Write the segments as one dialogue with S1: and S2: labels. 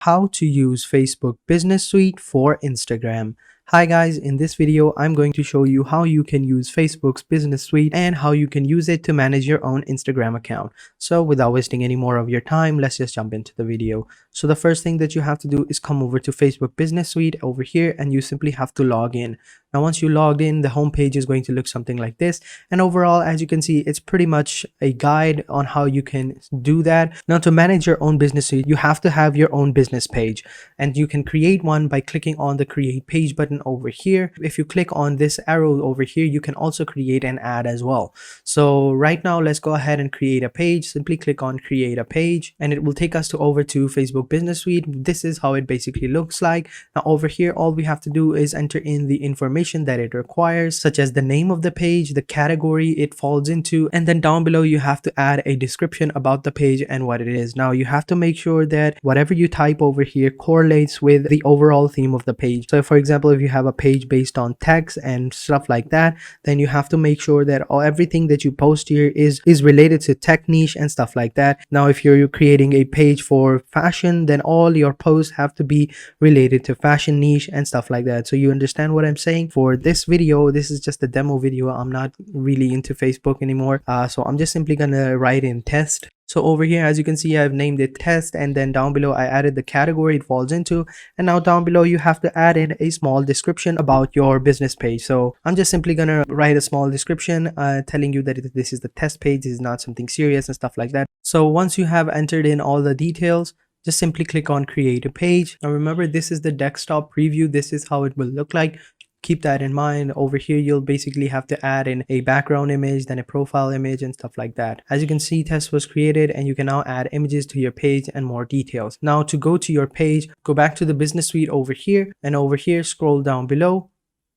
S1: how to use Facebook Business Suite for Instagram. Hi guys, in this video I'm going to show you how you can use Facebook's Business Suite and how you can use it to manage your own Instagram account. So without wasting any more of your time, let's just jump into the video. So the first thing that you have to do is come over to Facebook Business Suite over here, and you simply have to log in. Now once you logged in, the home page is going to look something like this, and overall, as you can see, it's pretty much a guide on how you can do that. Now to manage your own business suite, you have to have your own business page, and you can create one by clicking on the create page button over here. If you click on this arrow over here, you can also create an ad as well. So right now, let's go ahead and create a page. Simply click on create a page, and it will take us over to Facebook Business Suite. This is how it basically looks like. Now over here, all we have to do is enter in the information that it requires, such as the name of the page, the category it falls into, and then down below you have to add a description about the page and what it is. Now you have to make sure that whatever you type over here correlates with the overall theme of the page. So for example, if you have a page based on text and stuff like that, then you have to make sure that everything that you post here is related to tech niche and stuff like that. Now if you're creating a page for fashion, then all your posts have to be related to fashion niche and stuff like that. So you understand what I'm saying? For this video, this is just a demo video. I'm not really into Facebook anymore, so I'm just simply gonna write in test. So over here, as you can see, I've named it test, and then down below I added the category it falls into, and now down below you have to add in a small description about your business page. So I'm just simply gonna write a small description telling you that this is the test page, this is not something serious and stuff like that. So once you have entered in all the details, just simply click on create a page. Now remember, this is the desktop preview. This is how it will look like. Keep that in mind. Over here, you'll basically have to add in a background image, then a profile image and stuff like that. As you can see, test was created, and you can now add images to your page and more details. Now to go to your page, go back to the business suite over here, and over here scroll down below,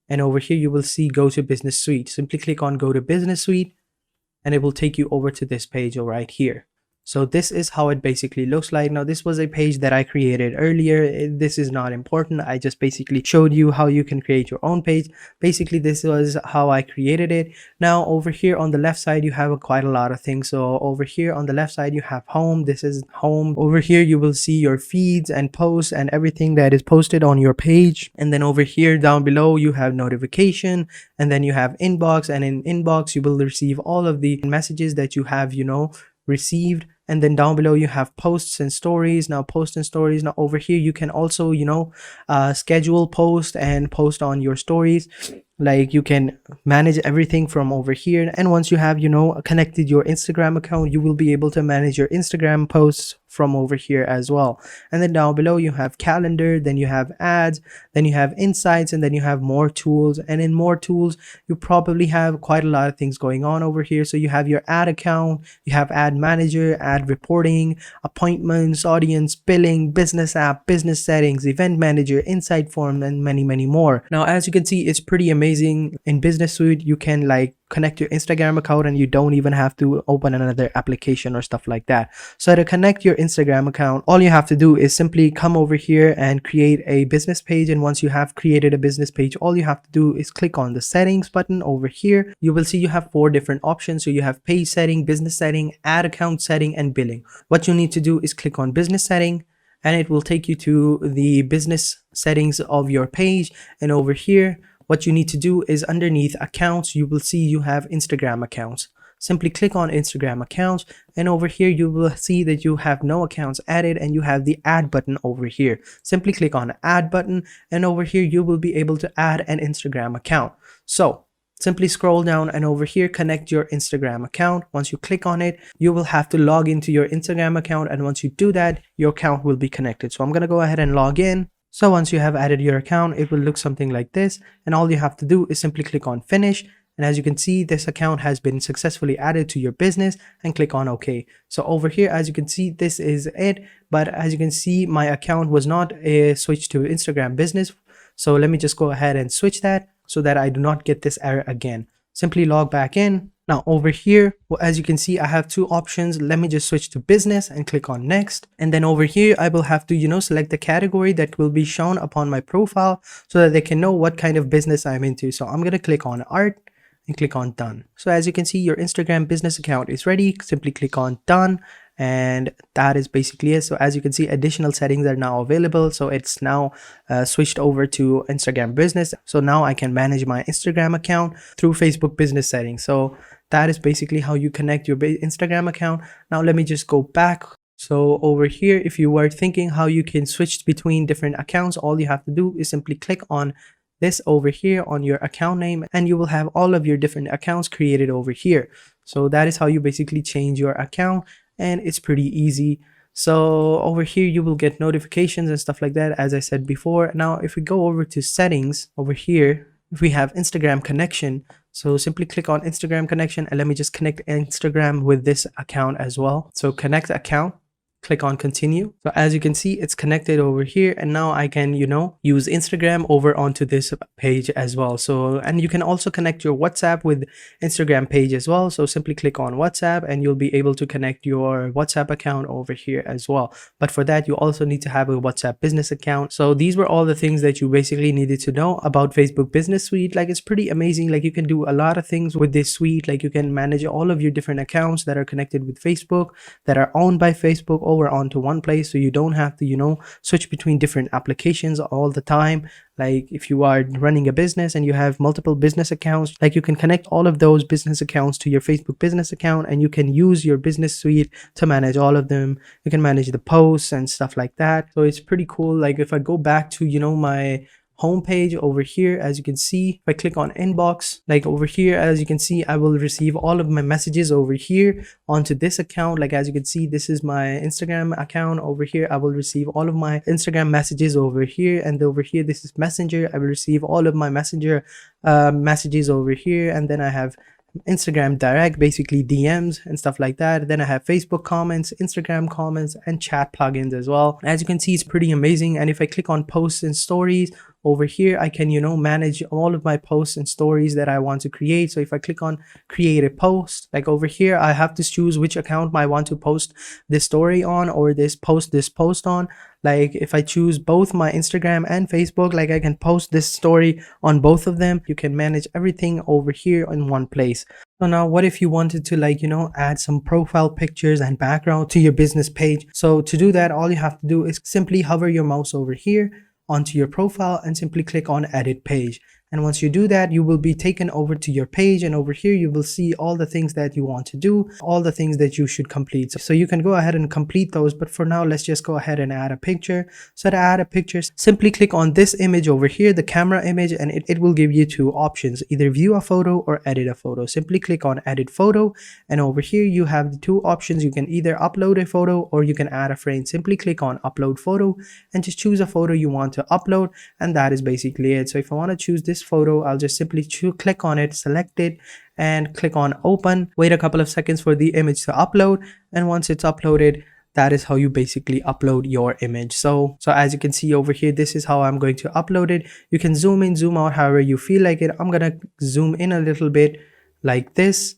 S1: and over here you will see go to business suite. Simply click on go to business suite, and it will take you over to this page right here. So this is how it basically looks like. Now this was a page that I created earlier. This is not important. I just basically showed you how you can create your own page. Basically this was how I created it. Now over here on the left side you have quite a lot of things. So over here on the left side you have home. This is home. Over here you will see your feeds and posts and everything that is posted on your page. And then over here down below you have notification, and then you have inbox, and in inbox you will receive all of the messages that you have received. And then down below you have posts and stories. Now posts and stories, now over here you can also schedule post and post on your stories. Like you can manage everything from over here, and once you have connected your Instagram account, you will be able to manage your Instagram posts from over here as well. And then down below you have calendar, then you have ads, then you have insights, and then you have more tools. And in more tools you probably have quite a lot of things going on over here. So you have your ad account, you have ad manager, ad reporting, appointments, audience, billing, business app, business settings, event manager, insight form, and many more. Now as you can see, it's pretty amazing. In Business Suite you can connect your Instagram account, and you don't even have to open another application or stuff like that. So to connect your Instagram account, all you have to do is simply come over here and create a business page. And once you have created a business page, all you have to do is click on the settings button over here. You will see you have 4 different options. So you have page setting, business setting, ad account setting, and billing. What you need to do is click on business setting, and it will take you to the business settings of your page. And over here what you need to do is underneath accounts, you will see you have Instagram accounts. Simply click on Instagram accounts, and over here you will see that you have no accounts added, and you have the add button over here. Simply click on add button, and over here you will be able to add an Instagram account. So simply scroll down, and over here connect your Instagram account. Once you click on it, you will have to log into your Instagram account, and once you do that, your account will be connected. So I'm going to go ahead and log in. So once you have added your account, it will look something like this, and all you have to do is simply click on finish. And as you can see, this account has been successfully added to your business, and click on OK. So over here, as you can see, this is it. But as you can see, my account was not switched to Instagram business. So let me just go ahead and switch that so that I do not get this error again. Simply log back in. Now over here, as you can see, I have 2 options. Let me just switch to business and click on next. And then over here, I will have to, select the category that will be shown upon my profile so that they can know what kind of business I'm into. So I'm going to click on art and click on done. So as you can see, your Instagram business account is ready. Simply click on done, and that is basically it. So as you can see, additional settings are now available. So it's now switched over to Instagram business. So now I can manage my Instagram account through Facebook business settings. So that is basically how you connect your Instagram account. Now let me just go back. So over here, if you were thinking how you can switch between different accounts, all you have to do is simply click on this over here on your account name, and you will have all of your different accounts created over here. So that is how you basically change your account, and it's pretty easy. So over here you will get notifications and stuff like that, as I said before. Now if we go over to settings over here, if we have Instagram connection, so simply click on Instagram connection, and let me just connect Instagram with this account as well. So connect account, click on continue. So as you can see, it's connected over here, and now I can, use Instagram over onto this page as well. So, and you can also connect your WhatsApp with Instagram page as well. So simply click on WhatsApp and you'll be able to connect your WhatsApp account over here as well. But for that, you also need to have a WhatsApp business account. So these were all the things that you basically needed to know about Facebook Business Suite. Like, it's pretty amazing. Like, you can do a lot of things with this suite. Like, you can manage all of your different accounts that are connected with Facebook, that are owned by Facebook, over onto one place, so you don't have to switch between different applications all the time. Like, if you are running a business and you have multiple business accounts, like, you can connect all of those business accounts to your Facebook business account, and you can use your business suite to manage all of them. You can manage the posts and stuff like that. So it's pretty cool. Like, if I go back to my homepage over here, as you can see, if I click on inbox, like over here, as you can see, I will receive all of my messages over here onto this account. Like, as you can see, this is my Instagram account over here. I will receive all of my Instagram messages over here, and over here, this is Messenger. I will receive all of my Messenger messages over here, and then I have Instagram direct, basically DMs and stuff like that. Then I have Facebook comments, Instagram comments, and chat plugins as well. As you can see, it's pretty amazing. And if I click on posts and stories over here, I can manage all of my posts and stories that I want to create. So if I click on create a post, like over here, I have to choose which account I want to post this story on, or this post on. Like, if I choose both my Instagram and Facebook, like, I can post this story on both of them. You can manage everything over here in one place. So now, what if you wanted to add some profile pictures and background to your business page? So to do that, all you have to do is simply hover your mouse over here onto your profile and simply click on edit page. And once you do that, you will be taken over to your page, and over here you will see all the things that you want to do, all the things that you should complete. So you can go ahead and complete those, but for now, let's just go ahead and add a picture. So to add a picture, simply click on this image over here, the camera image, and it will give you two options: either view a photo or edit a photo. Simply click on edit photo, and over here you have the two options. You can either upload a photo or you can add a frame. Simply click on upload photo and just choose a photo you want to upload, and that is basically it. So if I want to choose this photo, I'll just simply click on it, select it, and click on open. Wait a couple of seconds for the image to upload, and once it's uploaded, that is how you basically upload your image. So as you can see over here, this is how I'm going to upload it. You can zoom in, zoom out, however you feel like it. I'm gonna zoom in a little bit like this,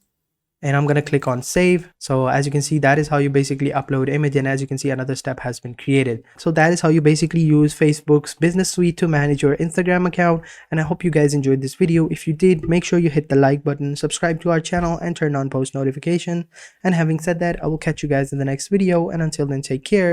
S1: and I'm gonna click on save. So as you can see, that is how you basically upload image, and as you can see, another step has been created. So that is how you basically use Facebook's business suite to manage your Instagram account. And I hope you guys enjoyed this video. If you did, make sure you hit the like button, subscribe to our channel, and turn on post notification. And having said that, I will catch you guys in the next video, and until then, take care.